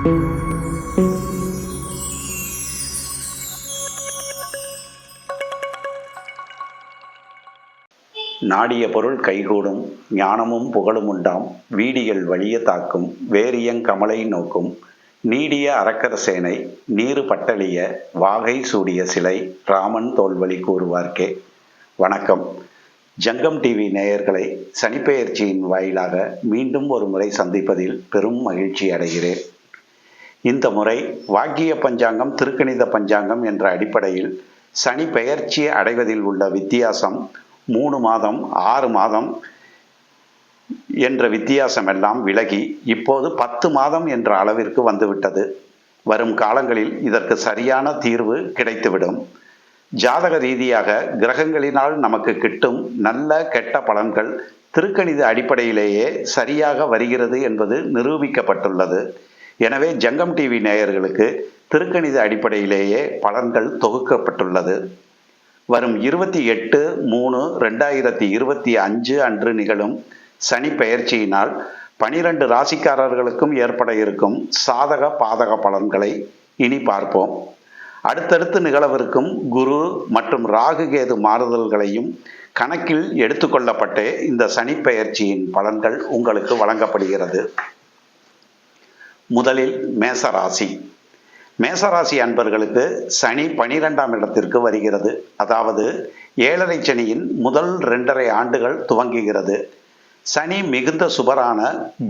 நாடிய பொருள் கைகூடும் ஞானமும் புகழும் உண்டாம் வீடிகள் வலிய தாக்கும் வேரியங் கமலை நோக்கும் நீடிய அரக்கர் சேனை நீரு பட்டழிய வாகை சூடிய சிலை ராமன் தோல்வழி கூறுவார்க்கே. வணக்கம். ஜங்கம் டிவி நேயர்களை சனிப்பெயர்ச்சியின் வாயிலாக மீண்டும் ஒரு முறை சந்திப்பதில் பெரும் மகிழ்ச்சி அடைகிறேன். இந்த முறை வாக்கிய பஞ்சாங்கம் திருக்கணித பஞ்சாங்கம் என்ற அடிப்படையில் சனி பெயர்ச்சி அடைவதில் உள்ள வித்தியாசம் 3 மாதம் 6 மாதம் என்ற வித்தியாசம் எல்லாம் விலகி இப்போது 10 மாதம் என்ற அளவிற்கு வந்துவிட்டது. வரும் காலங்களில் இதற்கு சரியான தீர்வு கிடைத்துவிடும். ஜாதக ரீதியாக கிரகங்களினால் நமக்கு கிட்டும் நல்ல கெட்ட பலன்கள் திருக்கணித அடிப்படையிலேயே சரியாக வருகிறது என்பது நிரூபிக்கப்பட்டுள்ளது. எனவே ஜங்கம் டிவி நேயர்களுக்கு திருக்கணித அடிப்படையிலேயே பலன்கள் தொகுக்கப்பட்டுள்ளது. வரும் 28/3/2025 அன்று நிகழும் சனி பெயர்ச்சியினால் 12 ராசிக்காரர்களுக்கும் ஏற்பட இருக்கும் சாதக பாதக பலன்களை இனி பார்ப்போம். அடுத்தடுத்து நிகழவிருக்கும் குரு மற்றும் ராகு கேது மாறுதல்களையும் கணக்கில் எடுத்துக்கொள்ளப்பட்டே இந்த சனி பெயர்ச்சியின் பலன்கள் உங்களுக்கு வழங்கப்படுகிறது. முதலில் மேசராசி. மேசராசி அன்பர்களுக்கு சனி 12ஆம் இடத்திற்கு வருகிறது. அதாவது 7.5 சனியின் முதல் 2.5 ஆண்டுகள் துவங்குகிறது. சனி மிகுந்த சுபரான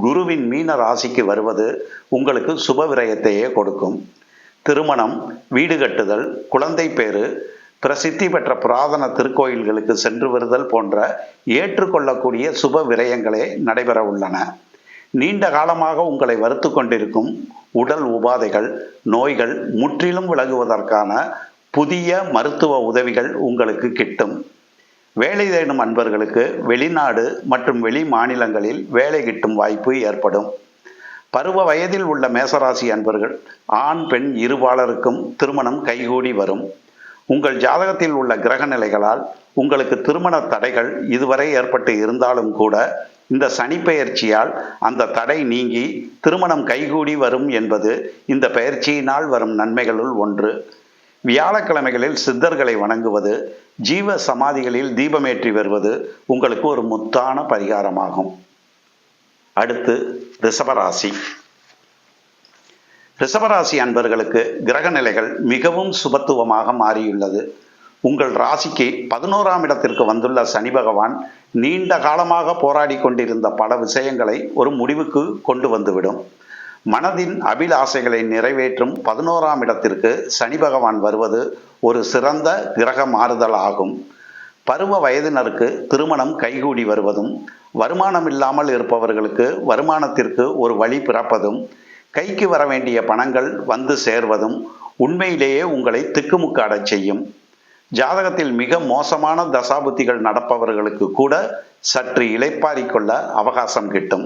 குருவின் மீன ராசிக்கு வருவது உங்களுக்கு சுப விரயத்தையே கொடுக்கும். திருமணம், வீடு கட்டுதல், குழந்தை பேறு, பிரசித்தி பெற்ற புராதன திருக்கோயில்களுக்கு சென்று வருதல் போன்ற ஏற்றுக்கொள்ளக்கூடிய சுப விரயங்களே நடைபெற உள்ளன. நீண்ட காலமாக உங்களை வருத்து கொண்டிருக்கும் உடல் உபாதைகள், நோய்கள் முற்றிலும் விலகுவதற்கான புதிய மருத்துவ உதவிகள் உங்களுக்கு கிட்டும். வேலை தேடும் அன்பர்களுக்கு வெளிநாடு மற்றும் வெளி மாநிலங்களில் வேலை கிட்டும் வாய்ப்பு ஏற்படும். பருவ வயதில் உள்ள மேசராசி அன்பர்கள் ஆண் பெண் இருபாலருக்கும் திருமணம் கைகூடி வரும். உங்கள் ஜாதகத்தில் உள்ள கிரக நிலைகளால் உங்களுக்கு திருமண தடைகள் இதுவரை ஏற்பட்டு இருந்தாலும் கூட இந்த சனி பெயர்ச்சியால் அந்த தடை நீங்கி திருமணம் கைகூடி வரும் என்பது இந்த பெயர்ச்சியினால் வரும் நன்மைகளுள் ஒன்று. வியாழக்கிழமைகளில் சித்தர்களை வணங்குவது, ஜீவ சமாதிகளில் தீபமேற்றி வருவது உங்களுக்கு ஒரு முத்தான பரிகாரமாகும். அடுத்து ரிஷபராசி. ரிஷபராசி அன்பர்களுக்கு கிரக நிலைகள் மிகவும் சுபத்துவமாக மாறியுள்ளது. உங்கள் ராசிக்கு 11ஆம் இடத்திற்கு வந்துள்ள சனி பகவான் நீண்ட காலமாக போராடி கொண்டிருந்த பல விஷயங்களை ஒரு முடிவுக்கு கொண்டு வந்துவிடும். மனதின் அபிலாசைகளை நிறைவேற்றும் 11ஆம் இடத்திற்கு சனி பகவான் வருவது ஒரு சிறந்த கிரக மாறுதல் ஆகும். பருவ வயதினருக்கு திருமணம் கைகூடி வருவதும், வருமானம் இல்லாமல் இருப்பவர்களுக்கு வருமானத்திற்கு ஒரு வழி பிறப்பதும், கைக்கு வர வேண்டிய பணங்கள் வந்து சேர்வதும் உண்மையிலேயே உங்களை திக்குமுக்காடச் செய்யும். ஜாதகத்தில் மிக மோசமான தசாபுத்திகள் நடப்பவர்களுக்கு கூட சற்று இளைப்பாறிக்கொள்ள அவகாசம் கிட்டும்.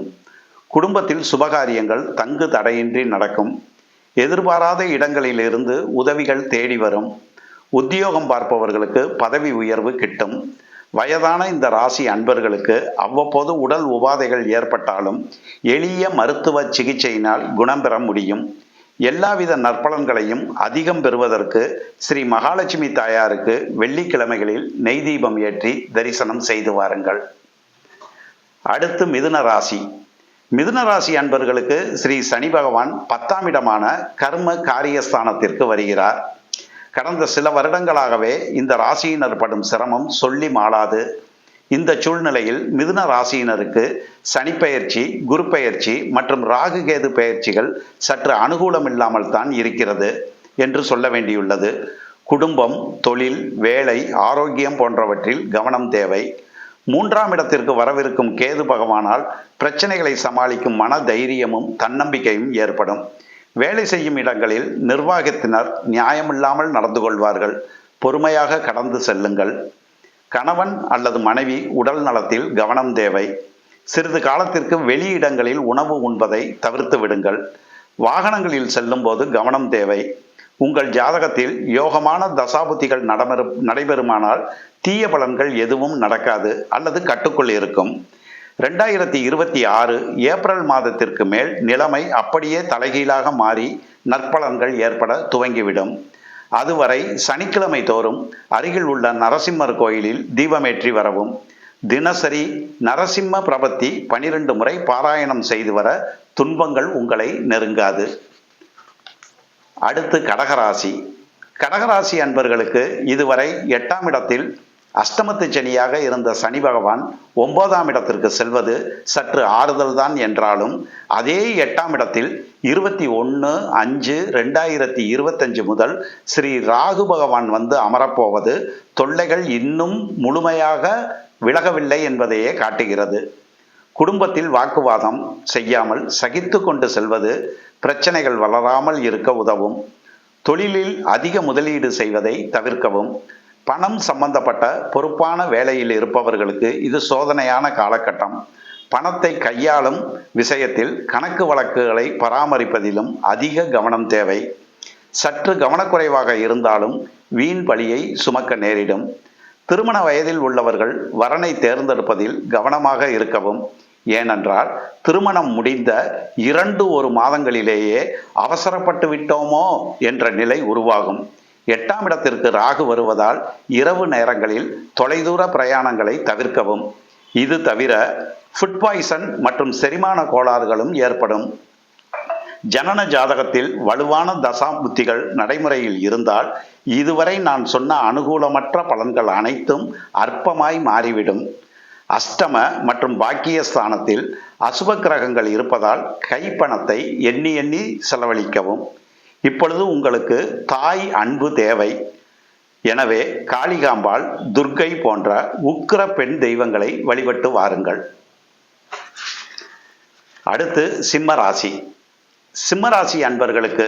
குடும்பத்தில் சுபகாரியங்கள் தங்கு தடையின்றி நடக்கும். எதிர்பாராத இடங்களிலிருந்து உதவிகள் தேடி வரும். உத்தியோகம் பார்ப்பவர்களுக்கு பதவி உயர்வு கிட்டும். வயதான இந்த ராசி அன்பர்களுக்கு அவ்வப்போது உடல் உபாதைகள் ஏற்பட்டாலும் எளிய மருத்துவ சிகிச்சையினால் குணம் பெற முடியும். எல்லாவித நற்பலன்களையும் அதிகம் பெறுவதற்கு ஸ்ரீ மகாலட்சுமி தாயாருக்கு வெள்ளிக்கிழமைகளில் நெய் தீபம் ஏற்றி தரிசனம் செய்து வாருங்கள். அடுத்து மிதுன ராசி. மிதுன ராசி அன்பர்களுக்கு ஸ்ரீ சனி பகவான் 10ஆம் இடமான கர்ம காரியஸ்தானத்திற்கு வருகிறார். கடந்த சில வருடங்களாகவே இந்த ராசியினர் படும் சிரமம் சொல்லி மாளாது. இந்த சூழ்நிலையில் மிதுன ராசியினருக்கு சனி பெயர்ச்சி, குரு பெயர்ச்சி மற்றும் ராகு கேது பெயர்ச்சிகள் சற்று அனுகூலம் இல்லாமல் தான் இருக்கிறது என்று சொல்ல வேண்டியுள்ளது. குடும்பம், தொழில், வேலை, ஆரோக்கியம் போன்றவற்றில் கவனம் தேவை. 3ஆம் இடத்திற்கு வரவிருக்கும் கேது பகவானால் பிரச்சனைகளை சமாளிக்கும் மன தைரியமும் தன்னம்பிக்கையும் ஏற்படும். வேலை செய்யும் இடங்களில் நிர்வாகத்தினர் நியாயமில்லாமல் நடந்து கொள்வார்கள். பொறுமையாக கடந்து செல்லுங்கள். கணவன் அல்லது மனைவி உடல் நலத்தில் கவனம் தேவை. சிறிது காலத்திற்கு வெளியிடங்களில் உணவு உண்பதை தவிர்த்து விடுங்கள். வாகனங்களில் செல்லும் போது கவனம் தேவை. உங்கள் ஜாதகத்தில் யோகமான தசாபுத்திகள் நடைபெறுமானால் தீய பலன்கள் எதுவும் நடக்காது அல்லது கட்டுக்குள் இருக்கும். 2026 ஏப்ரல் மாதத்திற்கு மேல் நிலைமை அப்படியே தலைகீழாக மாறி நற்பலன்கள் ஏற்பட துவங்கிவிடும். அதுவரை சனிக்கிழமை தோறும் அருகில் உள்ள நரசிம்மர் கோயிலில் தீபமேற்றி வரவும். தினசரி நரசிம்ம பிரபத்தி 12 முறை பாராயணம் செய்து வர துன்பங்கள் உங்களை நெருங்காது. அடுத்து கடகராசி. கடகராசி அன்பர்களுக்கு இதுவரை 8ஆம் இடத்தில் அஷ்டமத்து சனியாக இருந்த சனி பகவான் 9ஆம் இடத்திற்கு செல்வது சற்று ஆறுதல் தான் என்றாலும், அதே 8ஆம் இடத்தில் 21/5/2025 முதல் ஸ்ரீ ராகு பகவான் வந்து அமரப்போவது தொல்லைகள் இன்னும் முழுமையாக விலகவில்லை என்பதையே காட்டுகிறது. குடும்பத்தில் வாக்குவாதம் செய்யாமல் சகித்து கொண்டு செல்வது பிரச்சனைகள் வளராமல் இருக்க உதவும். தொழிலில் அதிக முதலீடு செய்வதை தவிர்க்கவும். பணம் சம்பந்தப்பட்ட பொறுப்பான வேலையில் இருப்பவர்களுக்கு இது சோதனையான காலகட்டம். பணத்தை கையாளும் விஷயத்தில் கணக்கு வழக்குகளை பராமரிப்பதிலும் அதிக கவனம் தேவை. சற்று கவனக்குறைவாக இருந்தாலும் வீண் பழியை சுமக்க நேரிடும். திருமண வயதில் உள்ளவர்கள் வரனை தேர்ந்தெடுப்பதில் கவனமாக இருக்கவும். ஏனென்றால் திருமணம் முடிந்த 2-1 மாதங்களிலேயே அவசரப்பட்டு விட்டோமோ என்ற நிலை உருவாகும். 8ஆம் இடத்திற்கு ராகு வருவதால் இரவு நேரங்களில் தொலைதூர பிரயாணங்களை தவிர்க்கவும். இது தவிர ஃபுட் பாய்சன் மற்றும் செரிமான கோளாறுகளும் ஏற்படும். ஜனன ஜாதகத்தில் வலுவான தசா புத்திகள் நடைமுறையில் இருந்தால் இதுவரை நான் சொன்ன அனுகூலமற்ற பலன்கள் அனைத்தும் அற்பமாய் மாறிவிடும். அஷ்டம மற்றும் பாக்கிய ஸ்தானத்தில் அசுப கிரகங்கள் இருப்பதால் கைப்பணத்தை எண்ணி எண்ணி செலவழிக்கவும். இப்பொழுது உங்களுக்கு தாய் அன்பு தேவை. எனவே காளிகாம்பாள், துர்க்கை போன்ற உக்கிர பெண் தெய்வங்களை வழிபட்டு வாருங்கள். அடுத்து சிம்மராசி. சிம்மராசி அன்பர்களுக்கு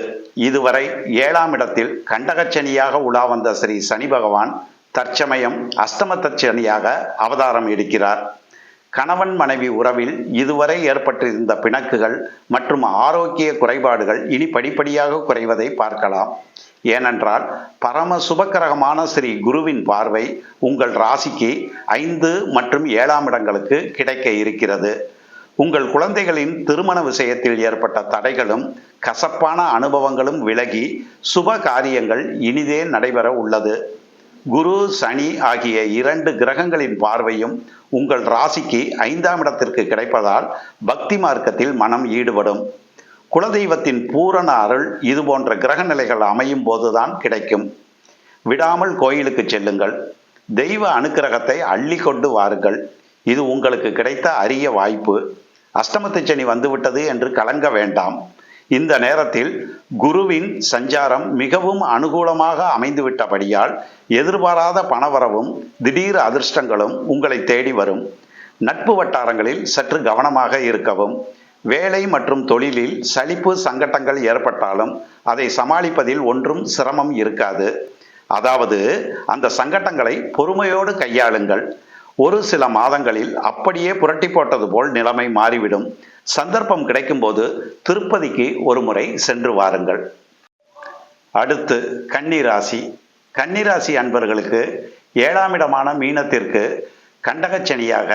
இதுவரை 7ஆம் இடத்தில் கண்டகச்சனியாக உலா வந்த ஸ்ரீ சனி பகவான் தற்சமயம் அஷ்டமத்தச்சனியாக அவதாரம் எடுக்கிறார். கணவன் மனைவி உறவில் இதுவரை ஏற்பட்டிருந்த பிணக்குகள் மற்றும் ஆரோக்கிய குறைபாடுகள் இனி படிப்படியாக குறைவதை பார்க்கலாம். ஏனென்றால் பரம சுபக்கிரகமான ஸ்ரீ குருவின் பார்வை உங்கள் ராசிக்கு 5 மற்றும் 7ஆம் இடங்களுக்கு கிடைக்க இருக்கிறது. உங்கள் குழந்தைகளின் திருமண விஷயத்தில் ஏற்பட்ட தடைகளும் கசப்பான அனுபவங்களும் விலகி சுப காரியங்கள் இனிதே நடைபெற உள்ளது. குரு, சனி ஆகிய 2 கிரகங்களின் பார்வையும் உங்கள் ராசிக்கு 5ஆம் இடத்திற்கு கிடைப்பதால் பக்தி மார்க்கத்தில் மனம் ஈடுபடும். குலதெய்வத்தின் பூரண அருள் இதுபோன்ற கிரக நிலைகள் அமையும் போதுதான் கிடைக்கும். விடாமல் கோயிலுக்கு செல்லுங்கள். தெய்வ அனுக்கிரகத்தை அள்ளி கொண்டு வாருங்கள். இது உங்களுக்கு கிடைத்த அரிய வாய்ப்பு. அஷ்டமத்து சனி வந்துவிட்டது என்று கலங்க வேண்டாம். இந்த நேரத்தில் குருவின் சஞ்சாரம் மிகவும் அனுகூலமாக அமைந்துவிட்டபடியால் எதிர்பாராத பணவரவும் திடீர் அதிர்ஷ்டங்களும் உங்களை தேடி வரும். நட்பு வட்டாரங்களில் சற்று கவனமாக இருக்கவும். வேலை மற்றும் தொழிலில் சலிப்பு சங்கட்டங்கள் ஏற்பட்டாலும் அதை சமாளிப்பதில் ஒன்றும் சிரமம் இருக்காது. அதாவது அந்த சங்கட்டங்களை பொறுமையோடு கையாளுங்கள். ஒரு சில மாதங்களில் அப்படியே புரட்டி போட்டது போல் நிலைமை மாறிவிடும். சந்தர்ப்பம் கிடைக்கும்போது திருப்பதிக்கு ஒரு முறை சென்று வாருங்கள். அடுத்து கன்னிராசி. கன்னிராசி அன்பர்களுக்கு 7ஆம் இடமான மீனத்திற்கு கண்டகச்சனியாக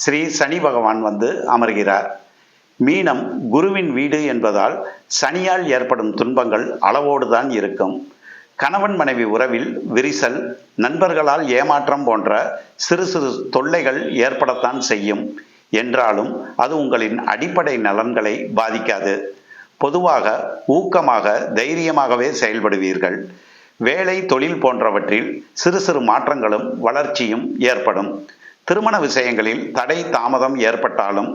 ஸ்ரீ சனி பகவான் வந்து அமர்கிறார். மீனம் குருவின் வீடு என்பதால் சனியால் ஏற்படும் துன்பங்கள் அளவோடுதான் இருக்கும். கணவன் மனைவி உறவில் விரிசல், நண்பர்களால் ஏமாற்றம் போன்ற சிறு சிறு தொல்லைகள் ஏற்படத்தான் செய்யும். என்றாலும் அது உங்களின் அடிப்படை நலன்களை பாதிக்காது. பொதுவாக ஊக்கமாக தைரியமாகவே செயல்படுவீர்கள். வேலை, தொழில் போன்றவற்றில் சிறு சிறு மாற்றங்களும் வளர்ச்சியும் ஏற்படும். திருமண விஷயங்களில் தடை தாமதம் ஏற்பட்டாலும்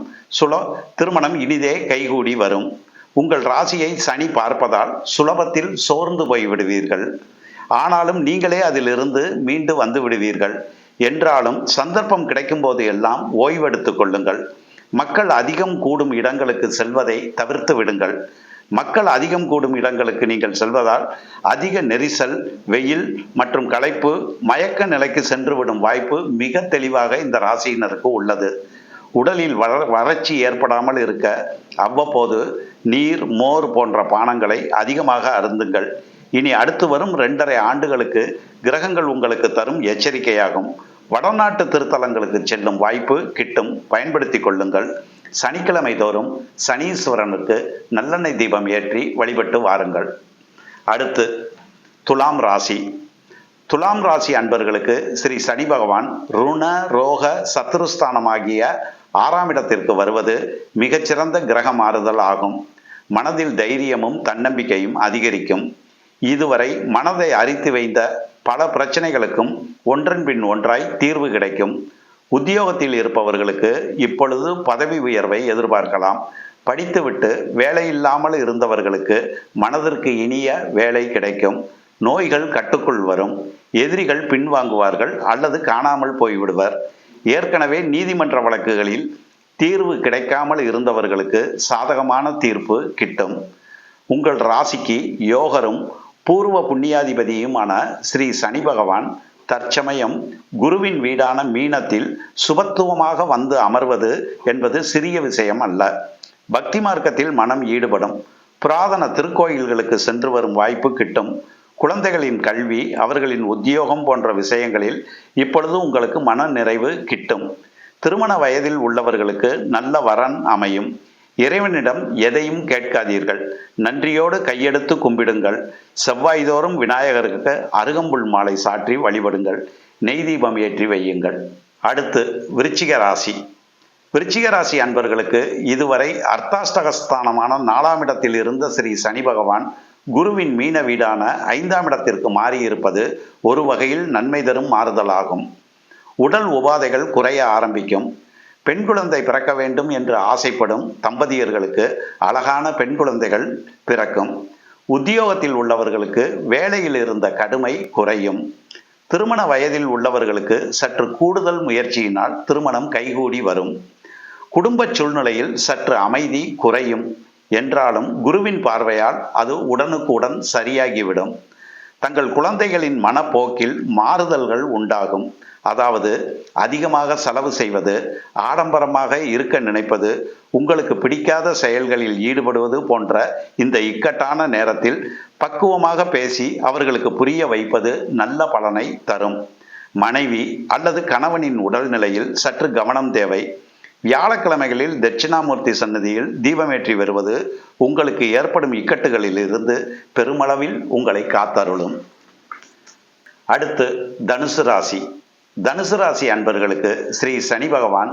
திருமணம் இனிதே கைகூடி வரும். உங்கள் ராசியை சனி பார்ப்பதால் சுலபத்தில் சோர்ந்து போய் விடுவீர்கள். ஆனாலும் நீங்களே அதிலிருந்து மீண்டு வந்து விடுவீர்கள். என்றாலும் சந்தர்ப்பம் கிடைக்கும் போது எல்லாம் ஓய்வெடுத்துக் கொள்ளுங்கள். மக்கள் அதிகம் கூடும் இடங்களுக்கு செல்வதை தவிர்த்து விடுங்கள். மக்கள் அதிகம் கூடும் இடங்களுக்கு நீங்கள் செல்வதால் அதிக நெரிசல், வெயில் மற்றும் களைப்பு, மயக்க நிலைக்கு சென்றுவிடும் வாய்ப்பு மிக தெளிவாக இந்த ராசியினருக்கு உள்ளது. உடலில் வறட்சி ஏற்படாமல் இருக்க அவ்வப்போது நீர், மோர் போன்ற பானங்களை அதிகமாக அருந்துங்கள். இனி அடுத்து வரும் 2.5 ஆண்டுகளுக்கு கிரகங்கள் உங்களுக்கு தரும் எச்சரிக்கையாகும். வடநாட்டு திருத்தலங்களுக்கு செல்லும் வாய்ப்பு கிட்டும், பயன்படுத்திக் கொள்ளுங்கள். சனிக்கிழமை தோறும் சனீஸ்வரனுக்கு நல்லெண்ணெய் தீபம் ஏற்றி வழிபட்டு வாருங்கள். அடுத்து துலாம் ராசி. துலாம் ராசி அன்பர்களுக்கு ஸ்ரீ சனி பகவான் ருண ரோக சத்துருஸ்தானமாகிய 6ஆம் இடத்திற்கு வருவது மிகச்சிறந்த கிரக மாறுதல் ஆகும். மனதில் தைரியமும் தன்னம்பிக்கையும் அதிகரிக்கும். இதுவரை மனதை அரித்து வைத்த பல பிரச்சனைகளுக்கும் ஒன்றன் பின் ஒன்றாய் தீர்வு கிடைக்கும். உத்தியோகத்தில் இருப்பவர்களுக்கு இப்பொழுது பதவி உயர்வை எதிர்பார்க்கலாம். படித்துவிட்டு வேலையில்லாமல் இருந்தவர்களுக்கு மனதிற்கு இனிய வேலை கிடைக்கும். நோய்கள் கட்டுக்குள் வரும். எதிரிகள் பின்வாங்குவார்கள் அல்லது காணாமல் போய்விடுவர். ஏற்கனவே நீதிமன்ற வழக்குகளில் தீர்வு கிடைக்காமல் இருந்தவர்களுக்கு சாதகமான தீர்ப்பு கிட்டும். உங்கள் ராசிக்கு யோகரும் பூர்வ புண்ணியாதிபதியுமான ஸ்ரீ சனி பகவான் தற்சமயம் குருவின் வீடான மீனத்தில் சுபத்துவமாக வந்து அமர்வது என்பது சிறிய விஷயம் அல்ல. பக்தி மார்க்கத்தில் மனம் ஈடுபடும். புராதன திருக்கோயில்களுக்கு சென்று வரும் வாய்ப்பு கிட்டும். குழந்தைகளின் கல்வி, அவர்களின் உத்தியோகம் போன்ற விஷயங்களில் இப்பொழுது உங்களுக்கு மன நிறைவு கிட்டும். திருமண வயதில் உள்ளவர்களுக்கு நல்ல வரன் அமையும். இறைவனிடம் எதையும் கேட்காதீர்கள். நன்றியோடு கையெடுத்து கும்பிடுங்கள். செவ்வாய்தோறும் விநாயகருக்கு அருகம்புல் மாலை சாற்றி வழிபடுங்கள். நெய் தீபம் ஏற்றி வையுங்கள். அடுத்து விருச்சிக ராசி. விருச்சிக ராசி அன்பர்களுக்கு இதுவரை அர்த்தாஷ்டகஸ்தானமான 4ஆம் இடத்தில் இருந்த ஸ்ரீ சனி பகவான் குருவின் மீன வீடான 5ஆம் இடத்திற்கு மாறியிருப்பது ஒரு வகையில் நன்மை தரும் மாறுதலாகும். உடல் உபாதைகள் குறைய ஆரம்பிக்கும். பெண் குழந்தை பிறக்க வேண்டும் என்று ஆசைப்படும் தம்பதியர்களுக்கு அழகான பெண் குழந்தைகள் பிறக்கும். உத்தியோகத்தில் உள்ளவர்களுக்கு வேலையில் இருந்த கடுமை குறையும். திருமண வயதில் உள்ளவர்களுக்கு சற்று கூடுதல் முயற்சியினால் திருமணம் கைகூடி வரும். குடும்ப சூழ்நிலையில் சற்று அமைதி குறையும். என்றாலும் குருவின் பார்வையால் அது உடனுக்குடன் சரியாகிவிடும். தங்கள் குழந்தைகளின் மனப்போக்கில் மாறுதல்கள் உண்டாகும். அதாவது அதிகமாக செலவு செய்வது, ஆடம்பரமாக இருக்க நினைப்பது, உங்களுக்கு பிடிக்காத செயல்களில் ஈடுபடுவது போன்ற இந்த இக்கட்டான நேரத்தில் பக்குவமாக பேசி அவர்களுக்கு புரிய வைப்பது நல்ல பலனை தரும். மனைவி அல்லது கணவனின் உடல்நிலையில் சற்று கவனம் தேவை. வியாழக்கிழமைகளில் தட்சிணாமூர்த்தி சன்னதியில் தீபமேற்றி வருவது உங்களுக்கு ஏற்படும் இக்கட்டுகளில் இருந்து பெருமளவில் உங்களை காத்தருளும். அடுத்து தனுசு ராசி. தனுசு ராசி அன்பர்களுக்கு ஸ்ரீ சனி பகவான்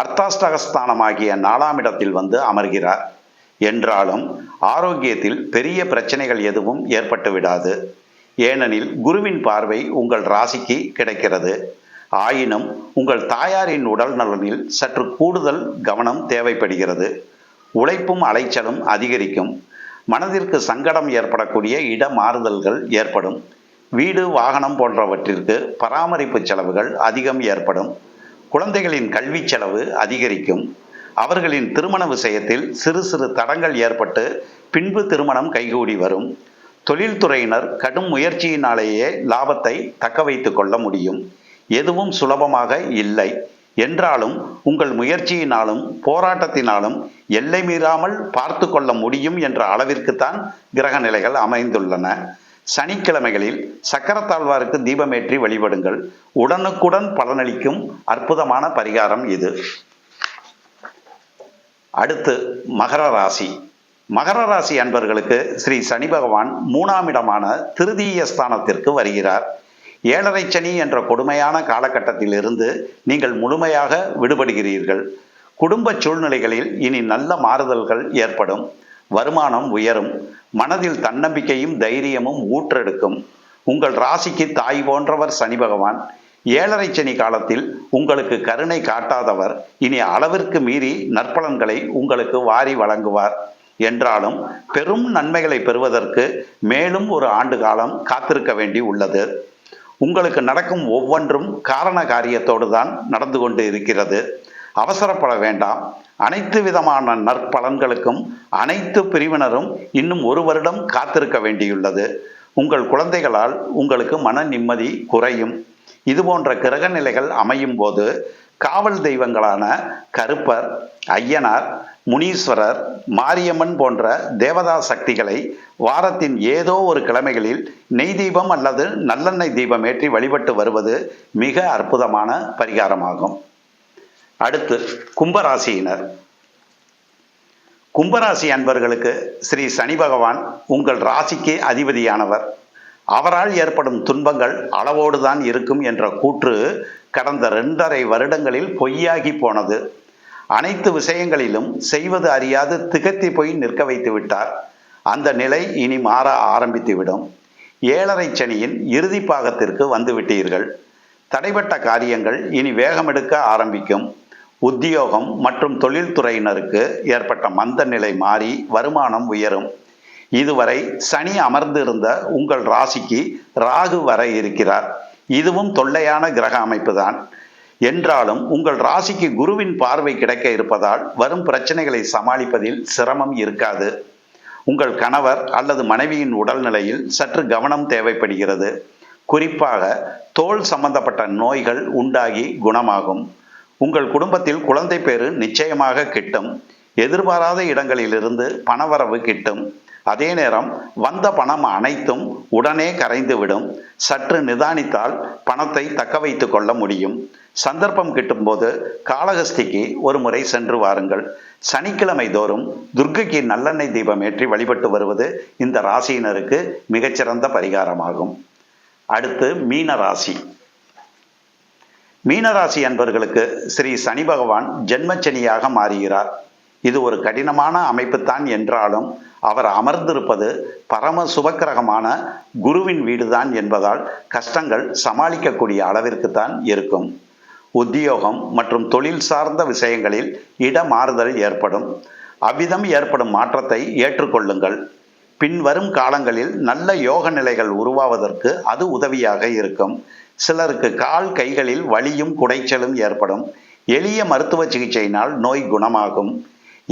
அர்த்தாஷ்டகஸ்தானமாகிய 4ஆம் இடத்தில் வந்து அமர்கிறார். என்றாலும் ஆரோக்கியத்தில் பெரிய பிரச்சனைகள் எதுவும் ஏற்பட்டு விடாது. ஏனெனில் குருவின் பார்வை உங்கள் ராசிக்கு கிடைக்கிறது. ஆயினும் உங்கள் தாயாரின் உடல் நலனில் சற்று கூடுதல் கவனம் தேவைப்படுகிறது. உழைப்பும் அலைச்சலும் அதிகரிக்கும். மனதிற்கு சங்கடம் ஏற்படக்கூடிய இட மாறுதல்கள் ஏற்படும். வீடு, வாகனம் போன்றவற்றிற்கு பராமரிப்பு செலவுகள் அதிகம் ஏற்படும். குழந்தைகளின் கல்வி செலவு அதிகரிக்கும். அவர்களின் திருமண விஷயத்தில் சிறு சிறு தடங்கள் ஏற்பட்டு பின்பு திருமணம் கைகூடி வரும். தொழில்துறையினர் கடும் முயற்சியினாலேயே லாபத்தை தக்க வைத்துக் கொள்ள முடியும். எதுவும் சுலபமாக இல்லை. என்றாலும் உங்கள் முயற்சியினாலும் போராட்டத்தினாலும் எல்லை மீறாமல் பார்த்து கொள்ள முடியும் என்ற அளவிற்குத்தான் கிரக நிலைகள் அமைந்துள்ளன. சனிக்கிழமைகளில் சக்கரத்தாழ்வாருக்கு தீபமேற்றி வழிபடுங்கள். உடனுக்குடன் பலனளிக்கும் அற்புதமான பரிகாரம் இது. அடுத்து மகர ராசி. மகர ராசி அன்பர்களுக்கு ஸ்ரீ சனி பகவான் 3ஆம் இடமான திருதீய ஸ்தானத்திற்கு வருகிறார். 7.5 சனி என்ற கொடுமையான காலகட்டத்தில் இருந்து நீங்கள் முழுமையாக விடுபடுகிறீர்கள். குடும்ப சூழ்நிலைகளில் இனி நல்ல மாறுதல்கள் ஏற்படும். வருமானம் உயரும். மனதில் தன்னம்பிக்கையும் தைரியமும் ஊற்றெடுக்கும். உங்கள் ராசிக்கு தாய் போன்றவர் சனி பகவான். 7.5 சனி காலத்தில் உங்களுக்கு கருணை காட்டாதவர் இனி அளவிற்கு மீறி நற்பலன்களை உங்களுக்கு வாரி வழங்குவார். என்றாலும் பெரும் நன்மைகளை பெறுவதற்கு மேலும் ஒரு ஆண்டு காலம் காத்திருக்க வேண்டி உள்ளது. உங்களுக்கு நடக்கும் ஒவ்வொன்றும் காரண காரியத்தோடு தான் நடந்து கொண்டு இருக்கிறது. அவசரப்பட வேண்டாம். அனைத்து விதமான நற்பலன்களுக்கும் அனைத்து பிரிவினரும் இன்னும் 1 வருடம் காத்திருக்க வேண்டியுள்ளது. உங்கள் குழந்தைகளால் உங்களுக்கு மன நிம்மதி குறையும். இதுபோன்ற கிரக நிலைகள் அமையும் போது காவல் தெய்வங்களான கருப்பர், ஐயனார், முனீஸ்வரர், மாரியம்மன் போன்ற தேவதா சக்திகளை வாரத்தின் ஏதோ ஒரு கிழமைகளில் நெய் தீபம் அல்லது நல்லெண்ணெய் தீபம் ஏற்றி வழிபட்டு வருவது மிக அற்புதமான பரிகாரமாகும். அடுத்து கும்பராசியினர். கும்பராசி அன்பர்களுக்கு ஸ்ரீ சனி பகவான் உங்கள் ராசிக்கு அதிபதியானவர். அவரால் ஏற்படும் துன்பங்கள் அளவோடுதான் இருக்கும் என்ற கூற்று கடந்த 2.5 வருடங்களில் பொய்யாகி போனது. அனைத்து விஷயங்களிலும் செய்வது அறியாது திகத்தி போய் நிற்க வைத்து விட்டார். அந்த நிலை இனி மாற ஆரம்பித்துவிடும். 7.5 சனியின் இறுதி பாகத்திற்கு வந்துவிட்டீர்கள். தடைபட்ட காரியங்கள் இனி வேகமெடுக்க ஆரம்பிக்கும். உத்தியோகம் மற்றும் தொழில்துறையினருக்கு ஏற்பட்ட மந்த நிலை மாறி வருமானம் உயரும். இதுவரை சனி அமர்ந்திருந்த உங்கள் ராசிக்கு ராகு வர இருக்கிறார். இதுவும் தொல்லையான கிரக அமைப்புதான். என்றாலும் உங்கள் ராசிக்கு குருவின் பார்வை கிடைக்க இருப்பதால் வரும் பிரச்சனைகளை சமாளிப்பதில் சிரமம் இருக்காது. உங்கள் கணவர் அல்லது மனைவியின் உடல்நிலையில் சற்று கவனம் தேவைப்படுகிறது. குறிப்பாக தோல் சம்பந்தப்பட்ட நோய்கள் உண்டாகி குணமாகும். உங்கள் குடும்பத்தில் குழந்தை பேறு நிச்சயமாக கிட்டும். எதிர்பாராத இடங்களிலிருந்து பணவரவு கிட்டும். அதே நேரம் வந்த பணம் அனைத்தும் உடனே கரைந்துவிடும். சற்று நிதானித்தால் பணத்தை தக்க வைத்துக் கொள்ள முடியும். சந்தர்ப்பம் கிட்டும்போது காளஹஸ்திக்கு ஒரு முறை சென்று வாருங்கள். சனிக்கிழமை தோறும் துர்க்கைக்கு நல்லெண்ணெய் தீபம் ஏற்றி வழிபட்டு வருவது இந்த ராசியினருக்கு மிகச்சிறந்த பரிகாரமாகும். அடுத்து மீனராசி. மீனராசி அன்பர்களுக்கு ஸ்ரீ சனி பகவான் ஜென்மச்சனியாக மாறுகிறார். இது ஒரு கடினமான அமைப்புத்தான் என்றாலும் அவர் அமர்ந்திருப்பது பரம சுபக்கிரகமான குருவின் வீடுதான் என்பதால் கஷ்டங்கள் சமாளிக்கக்கூடிய அளவிற்குத்தான் இருக்கும். உத்தியோகம் மற்றும் தொழில் சார்ந்த விஷயங்களில் இடமாறுதல் ஏற்படும். அவ்விதம் ஏற்படும் மாற்றத்தை ஏற்றுக்கொள்ளுங்கள். பின்வரும் காலங்களில் நல்ல யோக நிலைகள் உருவாவதற்கு அது உதவியாக இருக்கும். சிலருக்கு கால் கைகளில் வலியும் குடைச்சலும் ஏற்படும். எளிய மருத்துவ சிகிச்சையினால் நோய் குணமாகும்.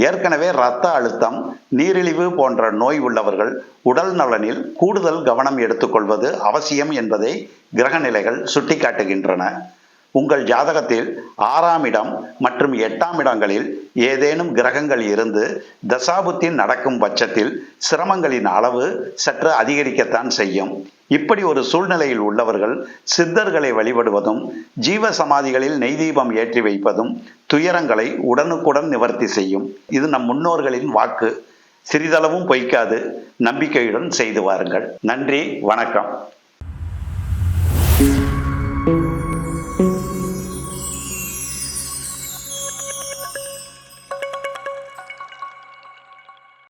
ஏற்கனவே இரத்த அழுத்தம், நீரிழிவு போன்ற நோய் உள்ளவர்கள் உடல் நலனில் கூடுதல் கவனம் எடுத்துக்கொள்வது அவசியம் என்பதை கிரக நிலைகள் சுட்டிக்காட்டுகின்றன. உங்கள் ஜாதகத்தில் 6ஆம் இடம் மற்றும் 8ஆம் இடங்களில் ஏதேனும் கிரகங்கள் இருந்து தசாபுத்தி நடக்கும் பட்சத்தில் சிரமங்களின் அளவு சற்று அதிகரிக்கத்தான் செய்யும். இப்படி ஒரு சூழ்நிலையில் உள்ளவர்கள் சித்தர்களை வழிபடுவதும் ஜீவ சமாதிகளில் நெய் தீபம் ஏற்றி வைப்பதும் துயரங்களை உடனுக்குடன் நிவர்த்தி செய்யும். இது நம் முன்னோர்களின் வாக்கு. சிறிதளவும் பொய்க்காது. நம்பிக்கையுடன் செய்து வாருங்கள். நன்றி, வணக்கம்.